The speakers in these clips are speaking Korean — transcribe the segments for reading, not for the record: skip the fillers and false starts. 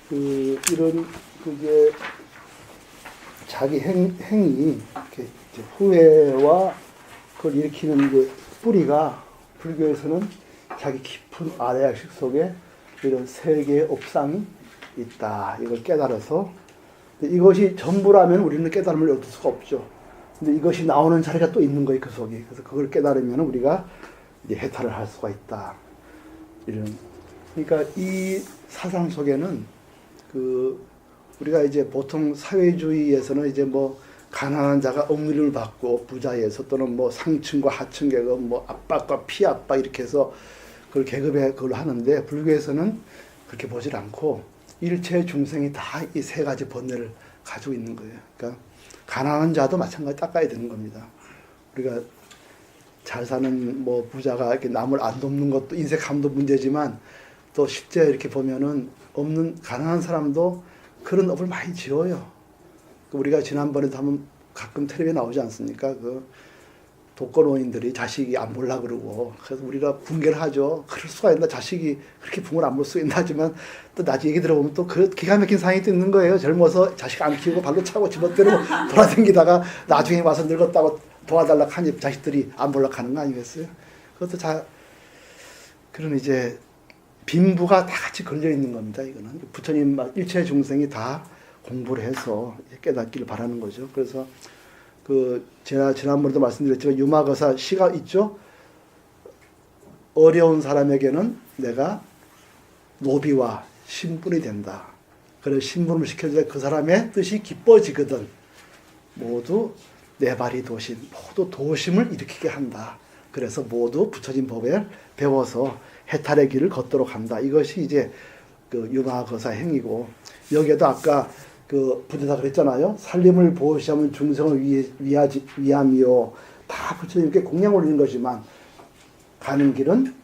이런 그게 자기 행이 이렇게 이제 후회와 그걸 일으키는 그 뿌리가 불교에서는 자기 깊은 아래의식 속에 이런 세 개의 업상이 있다. 이걸 깨달아서 이것이 전부라면 우리는 깨달음을 얻을 수가 없죠. 근데 이것이 나오는 자리가 또 있는 거예요, 그 속에. 그래서 그걸 깨달으면 우리가 이제 해탈을 할 수가 있다. 이런. 그러니까 이 사상 속에는 우리가 이제 보통 사회주의에서는 이제 뭐 가난한 자가 억누림을 받고 부자에서 또는 뭐 상층과 하층 계급 뭐 압박과 피압박 이렇게 해서 그걸 계급에 그걸 하는데 불교에서는 그렇게 보질 않고 일체 중생이 다 이 세 가지 번뇌를 가지고 있는 거예요. 그러니까 가난한 자도 마찬가지 닦아야 되는 겁니다. 우리가 잘 사는 뭐 부자가 이렇게 남을 안 돕는 것도 인색함도 문제지만 또 실제 이렇게 보면은 없는 가난한 사람도 그런 업을 많이 지어요. 우리가 지난번에도 한번 가끔 텔레비에 나오지 않습니까? 그 독거노인들이 자식이 안 보려고 그러고 그래서 우리가 붕괴를 하죠. 그럴 수가 있나 자식이 그렇게 붕을 안 볼 수 있나 하지만 또 나중에 얘기 들어보면 또 그 기가 막힌 상황이 또 있는 거예요. 젊어서 자식 안 키우고 발로 차고 집어대로 돌아다니다가 나중에 와서 늙었다고 도와달라고 하니 자식들이 안 보려고 하는 거 아니겠어요? 그것도 그런 이제 빈부가 다 같이 걸려 있는 겁니다. 이거는 부처님 일체 중생이 다 공부를 해서 깨닫기를 바라는 거죠. 그래서 제가 지난번에도 말씀드렸지만 유마거사 시가 있죠. 어려운 사람에게는 내가 노비와 신분이 된다. 그래서 신분을 시켜줘야 그 사람의 뜻이 기뻐지거든. 모두 내 발이 도심, 모두 도심을 일으키게 한다. 그래서 모두 부처진 법에 배워서 해탈의 길을 걷도록 한다. 이것이 이제 유마거사 행위고 여기에도 아까 부대사 그랬잖아요. 살림을 보호시하면 중생을 위함이요. 다 부처님께 공양 올리는 거지만 가는 길은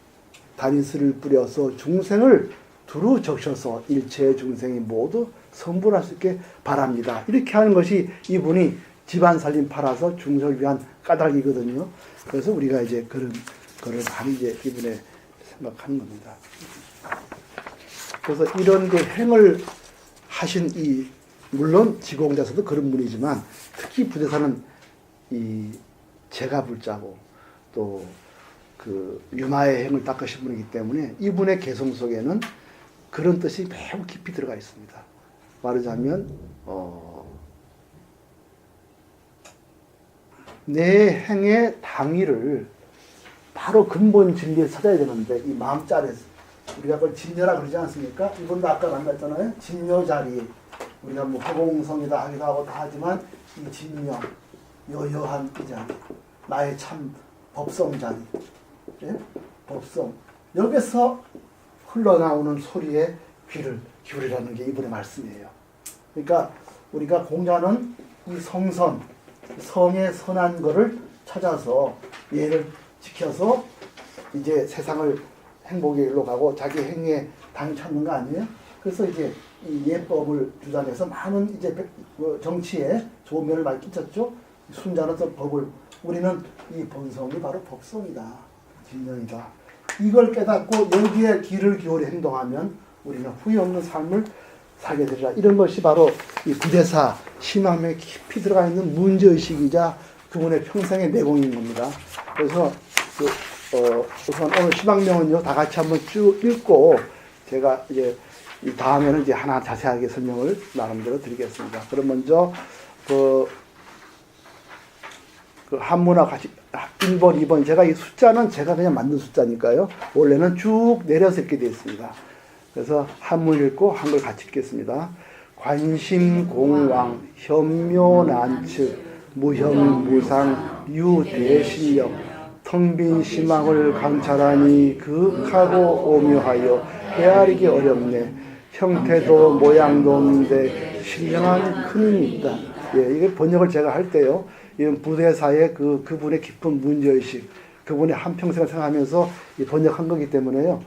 다리스를 뿌려서 중생을 두루 적셔서 일체 중생이 모두 성불할 수 있게 바랍니다. 이렇게 하는 것이 이분이 집안 살림 팔아서 중생을 위한 까닭이거든요. 그래서 우리가 이제 그런 거를 많이 이제 이분에 생각하는 겁니다. 그래서 이런 그 행을 하신 물론 지공자서도 그런 분이지만 특히 부대사는 이 제가불자고 또 유마의 행을 닦으신 분이기 때문에 이분의 개성 속에는 그런 뜻이 매우 깊이 들어가 있습니다. 말하자면 내 행의 당위를 바로 근본 진리에 찾아야 되는데 이 마음자리에서 우리가 그걸 진여라 그러지 않습니까? 이분도 아까 만났잖아요. 진여 자리. 우리가 뭐 허공성이다 하기도 하고 다 하지만 이 진여, 여여한 이 자리, 나의 참 법성 자리, 예? 법성. 여기서 흘러나오는 소리에 귀를 기울이라는 게 이분의 말씀이에요. 그러니까 우리가 공자는 이 성선, 성의 선한 거를 찾아서 얘를 지켜서 이제 세상을 행복의 길로 가고 자기 행위에 당을 찾는 거 아니에요? 그래서 이제 이 예법을 주장해서 많은 이제 정치에 좋은 면을 많이 끼쳤죠. 순자는 또 법을, 우리는 이 본성이 바로 법성이다. 진정이다. 이걸 깨닫고 여기에 귀를 기울여 행동하면 우리는 후회 없는 삶을 살게 되리라. 이런 것이 바로 이 부대사 심함에 깊이 들어가 있는 문제의식이자 그분의 평생의 내공인 겁니다. 그래서 우선 오늘 시방명은요 다 같이 한번 쭉 읽고 제가 이제 이 다음에는 이제 하나 자세하게 설명을 나름대로 드리겠습니다. 그럼 먼저 한문화 같이 1번, 2번 제가 이 숫자는 제가 그냥 만든 숫자니까요. 원래는 쭉 내려서 읽게 되어 있습니다. 그래서 한문 읽고 한글 같이 읽겠습니다. 관심공왕 현묘난측 무형무상 유대신력 텅빈 심망을 강찰하니 극하고 오묘하여 헤아리기 어렵네. 형태도 모양도 없는데 신령한 큰 힘이 있다. 예, 이게 번역을 제가 할 때요. 이런 부대사의 그분의 깊은 문제의식, 그분의 한평생을 생각하면서 번역한 거기 때문에요.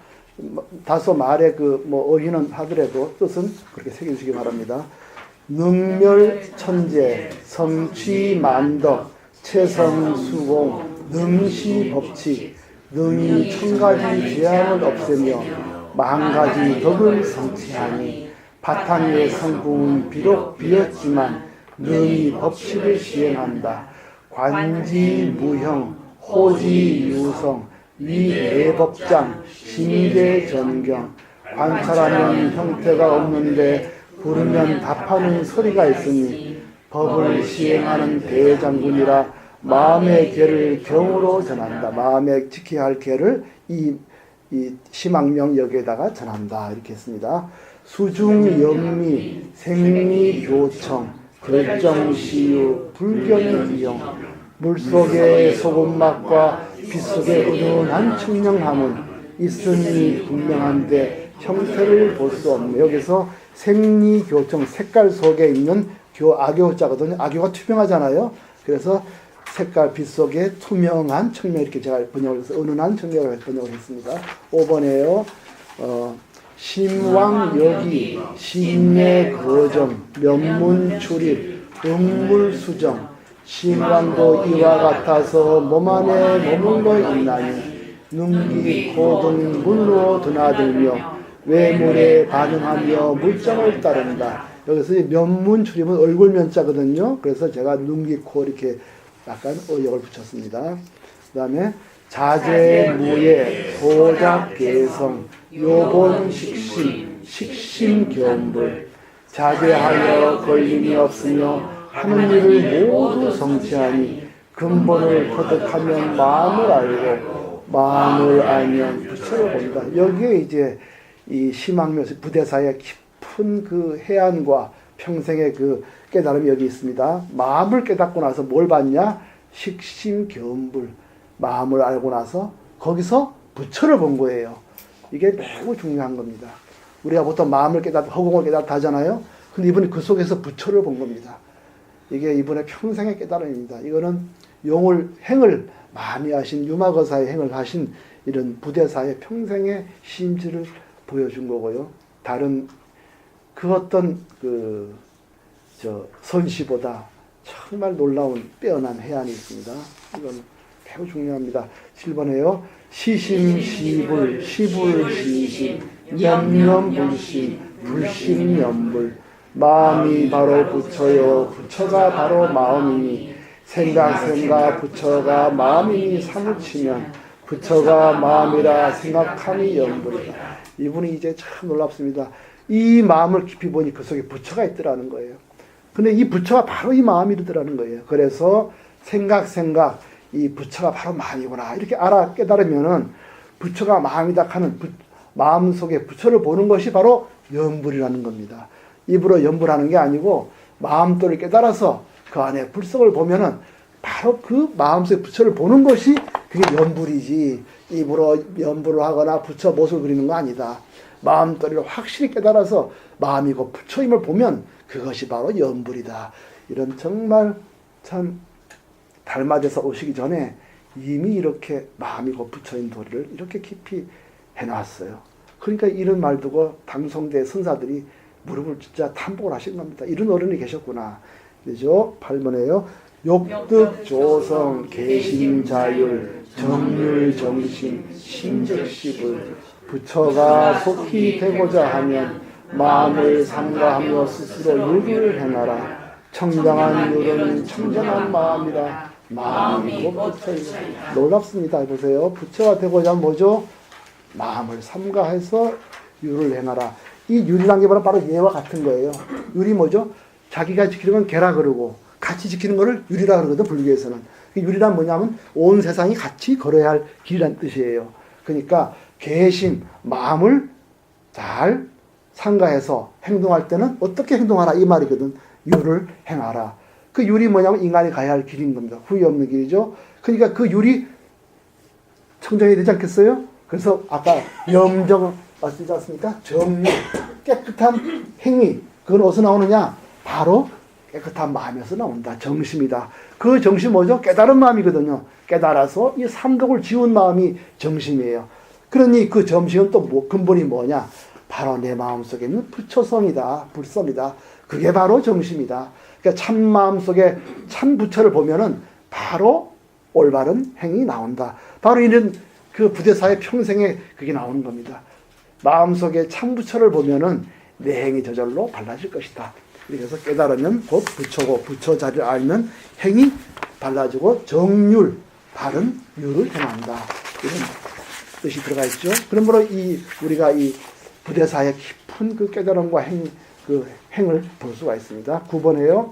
다소 말의 어휘는 하더라도 뜻은 그렇게 새겨주시기 바랍니다. 능멸천재, 성취만덕, 체성수공, 능시법칙, 능히 천가지 죄악을 없애며 만가지 덕을 성취하니 바탕의 성궁은 비록 비었지만 능히 법칙을 시행한다. 관지 무형, 호지 유성, 위대법장, 심계 전경. 관찰하면 형태가 없는데 부르면 답하는 소리가 있으니 법을 시행하는 대장군이라 마음의 계를 경으로 전한다. 마음에 지켜야 할 계를 이 심학명 여기에다가 전한다. 이렇게 했습니다. 수중 영미, 생리 교청, 결정시유, 불경의 이용, 물속의 소금맛과 빛속의 은은한 청량함은 있으니 분명한데 형태를 볼 수 없네. 여기서 생리교청, 색깔 속에 있는 악교자거든요. 악교가 투명하잖아요. 그래서 색깔, 빛 속에 투명한 청명, 이렇게 제가 번역을 해서 은은한 청명을 번역을 했습니다. 5번에요. 심왕여기, 심내 거정, 면문 출입, 음물수정. 심왕도 이와 같아서 몸 안에 머물러 있나니 눈기 고등 물로 드나들며 외물에 반응하며 물정을 따른다. 여기서 면문 출입은 얼굴 면자거든요. 그래서 제가 눈기 코 이렇게 약간 어역을 붙였습니다. 그 다음에 자제무예, 소작개성, 요본식심, 식심견불. 자제하여 걸림이 없으며 하는 일을 모두 성취하니 근본을 터득하면 마음을 알고 마음을 알면 부처를 본다. 여기에 이제 이 심학묘에서 부대사의 깊은 그 해안과 평생의 그 깨달음이 여기 있습니다. 마음을 깨닫고 나서 뭘 봤냐? 식심견불. 마음을 알고 나서 거기서 부처를 본 거예요. 이게 매우 중요한 겁니다. 우리가 보통 마음을 깨닫고 허공을 깨닫다 하잖아요. 근데 이분이 그 속에서 부처를 본 겁니다. 이게 이분의 평생의 깨달음입니다. 이거는 행을 많이 하신, 유마거사의 행을 하신 이런 부대사의 평생의 심지를 보여준 거고요. 다른 그 어떤 선시보다 정말 놀라운 빼어난 해안이 있습니다. 이건 매우 중요합니다. 7번에요. 시심시불, 시불시심, 염염불심, 불심염불. 마음이 바로 부처요, 부처가 바로 마음이니 생각 부처가 마음이니 사무치면 부처가 마음이라 생각함이 염불이다. 이분이 이제 참 놀랍습니다. 이 마음을 깊이 보니 그 속에 부처가 있더라는 거예요. 근데 이 부처가 바로 이 마음이더라는 거예요. 그래서 생각 이 부처가 바로 마음이구나 이렇게 알아 깨달으면은 부처가 마음이다 하는 마음 속에 부처를 보는 것이 바로 염불이라는 겁니다. 입으로 염불하는 게 아니고 마음도를 깨달아서 그 안에 불성을 보면은 바로 그 마음속에 부처를 보는 것이 그게 염불이지, 입으로 염불을 하거나 부처 못을 그리는 거 아니다. 마음도를 확실히 깨달아서 마음이고 부처임을 보면 그것이 바로 염불이다. 이런 정말 참 달마대에서 오시기 전에 이미 이렇게 마음이고 부처인 도리를 이렇게 깊이 해놨어요. 그러니까 이런 말 두고 당송대 선사들이 무릎을 진짜 탐복을 하신 겁니다. 이런 어른이 계셨구나. 그죠? 8번에요. 욕득 조성, 개심 자율, 정률 정심, 심적식을. 부처가 속히 되고자 하면 마음을 삼가하며 스스로 율을 행하라. 청정한 율은 청정한 마음이라. 마음이고 부처이다. 놀랍습니다. 보세요. 부처가 되고자 하면 뭐죠? 마음을 삼가해서 율을 행하라. 이 율이란 게 바로 얘와 같은 거예요. 율이 뭐죠? 자기가 지키는 건 개라 그러고 같이 지키는 거를 율이라 그러거든, 불교에서는. 율이란 뭐냐면 온 세상이 같이 걸어야 할 길이란 뜻이에요. 그러니까 개심, 마음을 잘 상가해서 행동할 때는 어떻게 행동하라 이 말이거든. 율을 행하라. 그 율이 뭐냐면 인간이 가야 할 길인 겁니다. 후회 없는 길이죠. 그러니까 그 율이 청정해야 되지 않겠어요? 그래서 아까 염정 맞지 않습니까? 정유, 깨끗한 행위. 그건 어디서 나오느냐? 바로 깨끗한 마음에서 나온다. 정심이다. 그 정심 뭐죠? 깨달은 마음이거든요. 깨달아서 이 삼독을 지운 마음이 정심이에요. 그러니 그 정심은 또 근본이 뭐냐? 바로 내 마음속에 있는 부처성이다. 불성이다. 그게 바로 정심이다. 그러니까 참 마음속에 참 부처를 보면은 바로 올바른 행위 나온다. 바로 이런 그 부대사의 평생에 그게 나오는 겁니다. 마음속에 참 부처를 보면은 내 행이 저절로 발라질 것이다. 이렇게 해서 깨달으면 곧 부처고 부처 자리를 알면 행이 발라지고 정률, 바른 율을 행한다. 이런 뜻이 들어가 있죠. 그러므로 우리가 이 부대사의 깊은 그 깨달음과 행을 볼 수가 있습니다. 9번에요.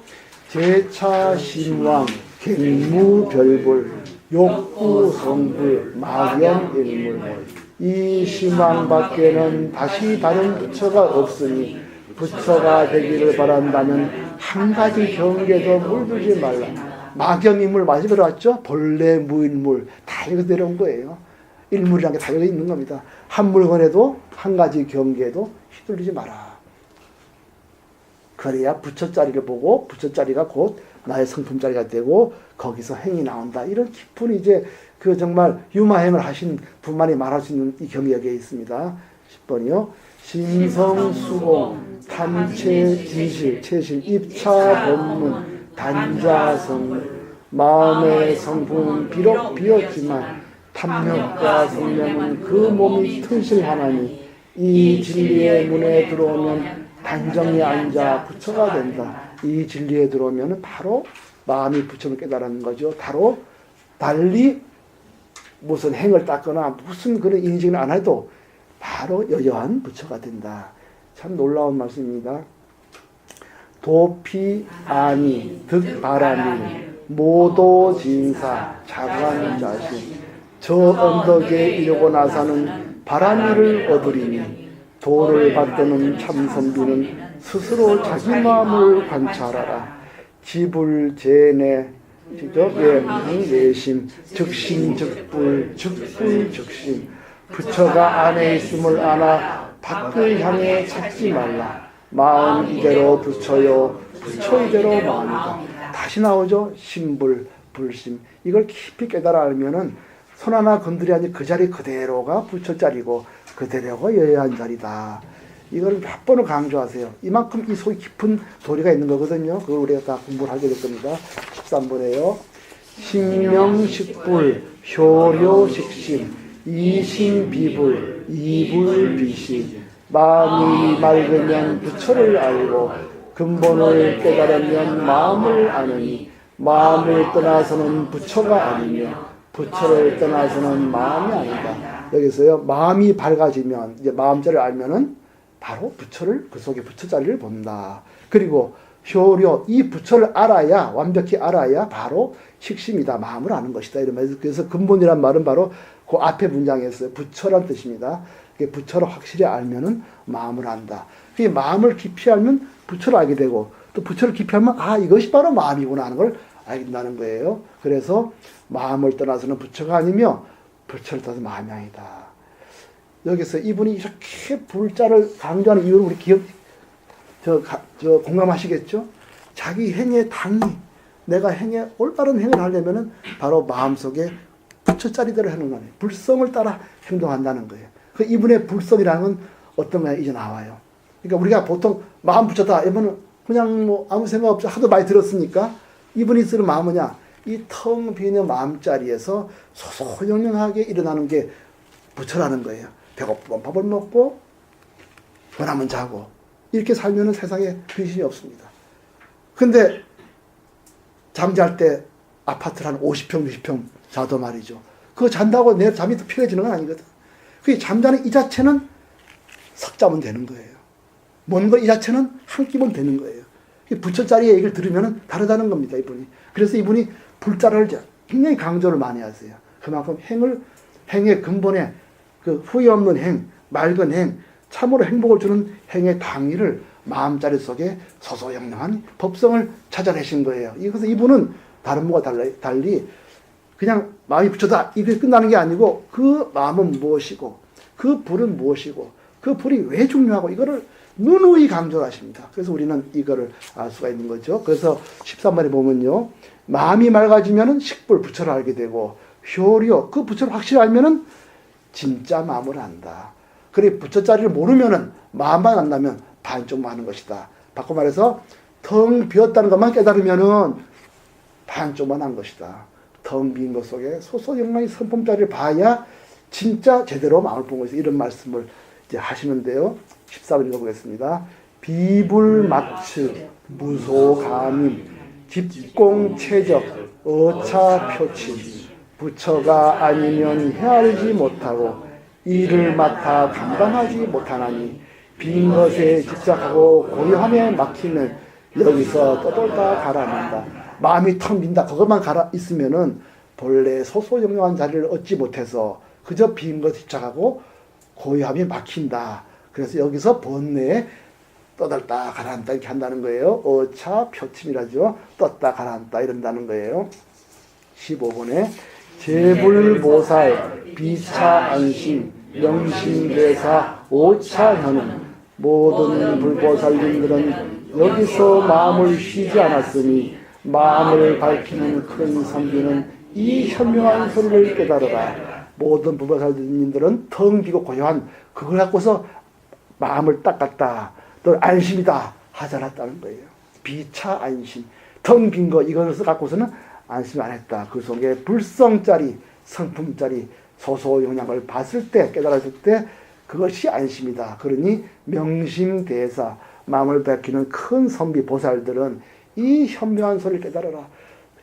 제차 신왕 갱무별불 욕구 성불 막연 일물. 이 신왕 밖에는 다시 다른 부처가 없으니 부처가 되기를 바란다면 한 가지 경계도 물들지 말라. 막연인물 많이 들어왔죠? 본래 무일물 다 이거 내려온 거예요. 일물이라는 게 다 여기 있는 겁니다. 한 물건에도 한 가지 경계도 휘둘리지 마라. 그래야 부처자리를 보고 부처자리가 곧 나의 성품자리가 되고 거기서 행이 나온다. 이런 깊은 이제 그 정말 유마행을 하신 분만이 말할 수 있는 이 경력에 있습니다. 10번이요. 신성수공 탄체 진실 체실 입차 법문 단자성 마음의 성품은 비록 비었지만 탐욕과 성명은 그 몸이 튼실하나니 이 진리의 문에 들어오면 단정히 앉아 부처가 된다. 이 진리에 들어오면 바로 마음이 부처를 깨달은 거죠. 바로 달리 무슨 행을 닦거나 무슨 그런 인식을 안 해도 바로 여여한 부처가 된다. 참 놀라운 말씀입니다. 도피 아니 득바라밀 모도 진사 자관 자신 저 언덕에 이르고 나서는 바라밀을 얻으리니 도를 받드는 참선비는 스스로 자기 마음을 관찰하라. 지불 제내 내심 즉심 즉불 즉불 즉심 부처가 안에 있음을 아나 밖을 향해 찾지 말라. 마음 이대로 부처요 부처 이대로 마음이다. 다시 나오죠. 심불 불심. 이걸 깊이 깨달아 알면은 손 하나 건드려야지 그 자리 그대로가 부처 자리고 그대로가 여여한 자리다. 이걸 몇 번을 강조하세요. 이만큼 이 속에 깊은 도리가 있는 거거든요. 그걸 우리가 다 공부를 하게 될 겁니다. 13번에요. 신명식불 효료식심 이심비불 이불비심 마음이 맑으면 부처를 알고 근본을 깨달으면 마음을 아느니 마음을 떠나서는 부처가 아니며 부처를 떠나서는 마음이 아니다. 여기서요. 마음이 밝아지면 이제 마음자를 알면은 바로 부처를 그 속에 부처 자리를 본다. 그리고 효료 이 부처를 알아야 완벽히 알아야 바로 식심이다. 마음을 아는 것이다. 이러면서 그래서 근본이란 말은 바로 그 앞에 문장에 있어요. 부처란 뜻입니다. 부처를 확실히 알면은 마음을 안다. 그 마음을 깊이 알면 부처를 알게 되고 또 부처를 깊이 알면 아 이것이 바로 마음이구나 하는 걸 알긴다는 거예요. 그래서 마음을 떠나서는 부처가 아니며 부처를 떠나서 마음이 아니다. 여기서 이분이 이렇게 불자를 강조하는 이유를 우리 공감하시겠죠? 자기 행의 당이 내가 올바른 행을 하려면은 바로 마음속에 부처 자리대로 하는 거예요. 불성을 따라 행동한다는 거예요. 그 이분의 불성이라는 건 어떤 거야 이제 나와요. 그러니까 우리가 보통 마음 부처다 이러면 그냥 뭐 아무 생각 없이 하도 많이 들었으니까 이분이 쓰는 마음은야 이 텅 비는 마음자리에서 소소영영하게 일어나는 게 부처라는 거예요. 배고프면 밥을 먹고 원하면 자고 이렇게 살면 세상에 근심이 없습니다. 근데 잠잘 때 아파트를 한 50평 60평 자도 말이죠. 그거 잔다고 내 잠이 더 편해지는 건 아니거든. 그 잠자는 이 자체는 석자면 되는 거예요. 뭔 거 이 자체는 한 끼면 되는 거예요. 부처 자리의 얘기를 들으면 다르다는 겁니다. 이분이. 그래서 이분이 불자를 굉장히 강조를 많이 하세요. 그만큼 행의 근본에 그 후회 없는 행, 맑은 행, 참으로 행복을 주는 행의 당위를 마음자리 속에 소소영영한 법성을 찾아내신 거예요. 그래서 이분은 다른 분과 달리 그냥 마음이 부처다 이게 끝나는 게 아니고 그 마음은 무엇이고 그 불은 무엇이고 그 불이 왜 중요하고 이거를 누누이 강조하십니다. 그래서 우리는 이거를 알 수가 있는 거죠. 그래서 13번에 보면요. 마음이 맑아지면은 식불 부처를 알게 되고 효료 그 부처를 확실히 알면은 진짜 마음을 안다. 그래 부처 자리를 모르면은 마음만 안다면 반쪽만 하는 것이다. 바꿔 말해서 텅 비었다는 것만 깨달으면은 반쪽만 한 것이다. 텅 빈 것 속에 소소영랑이 선품자리를 봐야 진짜 제대로 마음을 본 것이다. 이런 말씀을 이제 하시는데요. 14번 읽어보겠습니다. 비불마츠 무소감임 집공체적 어차표침 부처가 아니면 헤아리지 못하고 일을 맡아 감당하지 못하나니 빈 것에 집착하고 고요함에 막히면 여기서 떠돌다 가라앉는다. 마음이 텅 빈다. 그것만 가라 있으면은 본래 소소영영한 자리를 얻지 못해서 그저 빈 것에 집착하고 고요함이 막힌다. 그래서 여기서 번뇌에 떠들다 가라앉다 이렇게 한다는 거예요. 어차 표침이라죠. 떴다 가라앉다 이런다는 거예요. 15번에 제불보살 비차 안심 명심대사 오차 현음 모든 불보살님들은 여기서 마음을 쉬지 않았으니 마음을 밝히는 큰 선비는 이 현명한 소리를 깨달으라. 모든 불보살님들은 텅 비고 고요한 그걸 갖고서 마음을 닦았다. 또 안심이다 하지 않았다는 거예요. 비차 안심 텅 빈 거 이것을 갖고서는 안심 안 했다. 그 속에 불성짜리 성품짜리 소소영양을 봤을 때 깨달았을 때 그것이 안심이다. 그러니 명심대사 마음을 밝히는 큰 선비 보살들은 이 현명한 소리를 깨달아라.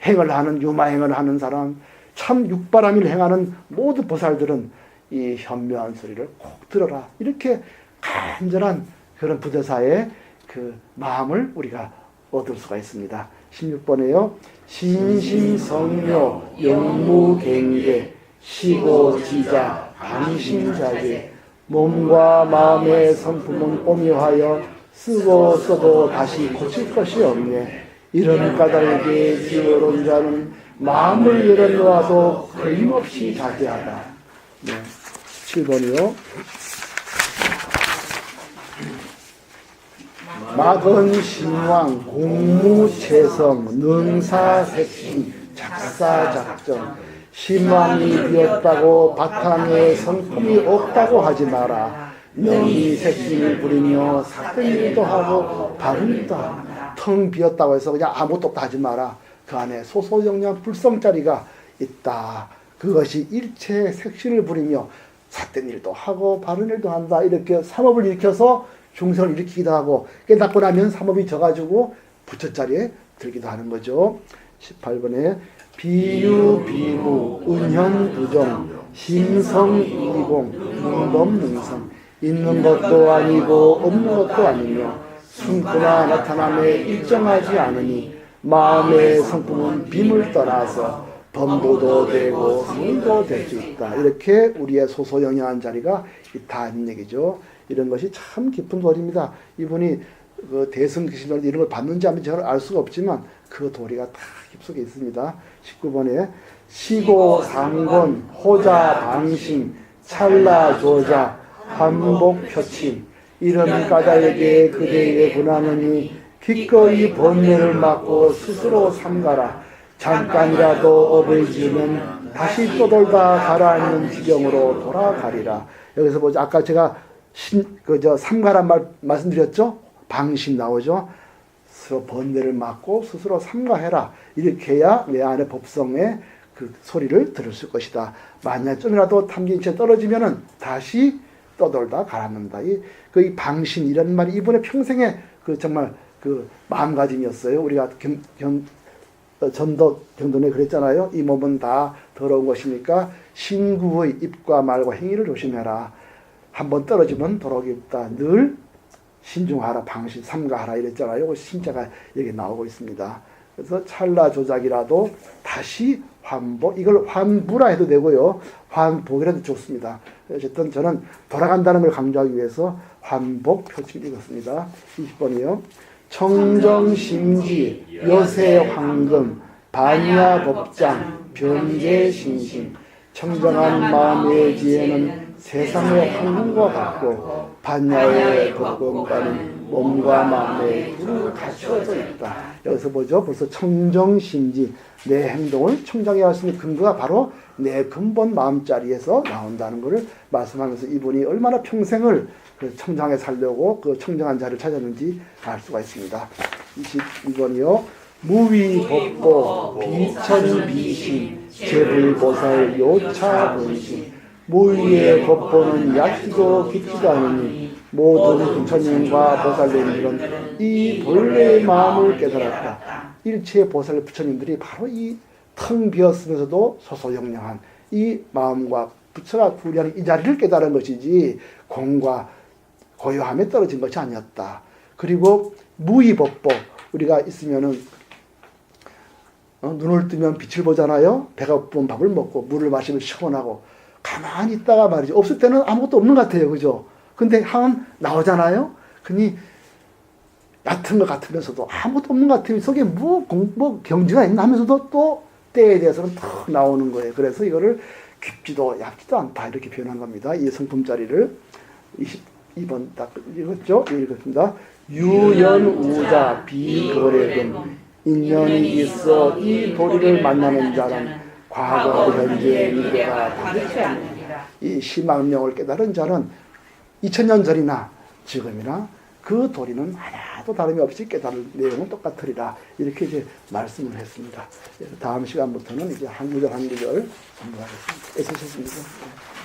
행을 하는 유마행을 하는 사람 참 육바람일 행하는 모든 보살들은 이 현명한 소리를 꼭 들어라. 이렇게 간절한 그런 부처사의 그 마음을 우리가 얻을 수가 있습니다. 16번에요. 신심성묘 영무갱계 시고지자 방심자제 몸과 마음의 성품은 오묘하여 쓰고 써도 다시 고칠 것이 없네. 이런 까닭에 지혜로운 자는 마음을 열어놓아도 끊임없이 자제하다. 네. 7번이요. 마건신왕 공무체성 능사색신 작사작전 신왕이 비었다고 바탕에 성품이 없다고 하지 마라. 능이 색신을 부리며 삭된 일도 하고 바른 일도 하라. 텅 비었다고 해서 그냥 아무것도 없다 하지 마라. 그 안에 소소영양 불성짜리가 있다. 그것이 일체 색신을 부리며 삭된 일도 하고 바른 일도 한다. 이렇게 삼업을 일으켜서 중생을 일으키기도 하고 깨닫고 나면 삼업이 져가지고 부처자리에 들기도 하는 거죠. 18번에 비유 비무 은현 부정 심성 이공 문범 능성 있는 것도 아니고 없는 것도 아니며 숨구나 나타남에 일정하지 않으니 마음의 성품은 빔을 떠나서 범보도 되고 성도 될 수 있다. 이렇게 우리의 소소영양한 자리가 있다는 얘기죠. 이런 것이 참 깊은 도리입니다. 이분이 그 대승기신을 이런 걸 받는지 하면 저는 알 수가 없지만 그 도리가 다 깊숙이 있습니다. 19번에 시고상권 호자 방심 찰나 조자 환복 표침 이런 까닭에 그대에게 권하느니 기꺼이 번뇌를 막고 스스로 삼가라. 잠깐이라도 업을 지으면 다시 떠돌다 가라앉는 지경으로 돌아가리라. 여기서 보죠. 아까 제가 삼가란 말씀드렸죠? 방심 나오죠? 스스로 번뇌를 막고 스스로 삼가해라. 이렇게 해야 내 안의 법성의 그 소리를 들을 수 있을 것이다. 만약 좀이라도 탐긴 채 떨어지면은 다시 떠돌다 가라앉는다. 이 방심 이런 말이 이분의 평생의 그 정말 그 마음가짐이었어요. 우리가 전도 경전에 그랬잖아요. 이 몸은 다 더러운 것이니까 신구의 입과 말과 행위를 조심해라. 한번 떨어지면 돌아오기 없다. 늘 신중하라, 방심, 삼가하라 이랬잖아요. 신자가 여기 나오고 있습니다. 그래서 찰나 조작이라도 다시 환복, 이걸 환부라 해도 되고요. 환복이라도 좋습니다. 어쨌든 저는 돌아간다는 걸 강조하기 위해서 환복 표칙을 읽었습니다. 20번이요. 청정심지, 여세황금, 반야법장, 변제신심. 청정한 마음의 지혜는 세상의 황금과 같고 반야의 법금과는 몸과 마음에 두루 갖추어져 있다. 여기서 보죠. 벌써 청정심지, 내 행동을 청정해야 할 수 있는 근거가 바로 내 근본 마음자리에서 나온다는 것을 말씀하면서 이분이 얼마나 평생을 그 청정하게 살려고 그 청정한 자리를 찾았는지 알 수가 있습니다. 22번이요. 무위법보 비천비신 제불보살 요차본신 무의의 법보는 얕지도 깊지도 않으니 모든 부처님과 보살님들은 이 본래의 마음을 깨달았다. 일체 보살 부처님들이 바로 이 텅 비었으면서도 소소영령한 이 마음과 부처가 구리하는 이 자리를 깨달은 것이지 공과 고요함에 떨어진 것이 아니었다. 그리고 무의법보, 우리가 있으면은 눈을 뜨면 빛을 보잖아요. 배가 고프면 밥을 먹고 물을 마시면 시원하고 가만히 있다가 말이죠. 없을 때는 아무것도 없는 것 같아요. 그죠? 근데 항은 나오잖아요. 그니 얕은 것 같으면서도 아무것도 없는 것 같으면 속에 뭐 경지가 있나 하면서도 또 때에 대해서는 탁 나오는 거예요. 그래서 이거를 깊지도 얕지도 않다 이렇게 표현한 겁니다. 이 성품자리를 22번 딱 읽었죠? 읽었습니다. 유연우자 비거래금 인연이 있어 이 도리를 만나는 자는 과거, 현재, 미래가 다르지 않느니라. 이 심악명을 깨달은 자는 2000년 전이나 지금이나 그 도리는 하나도 다름이 없이 깨달을 내용은 똑같으리라. 이렇게 이제 말씀을 했습니다. 다음 시간부터는 이제 한 구절 한 구절 공부하겠습니다. 애쓰셨습니다.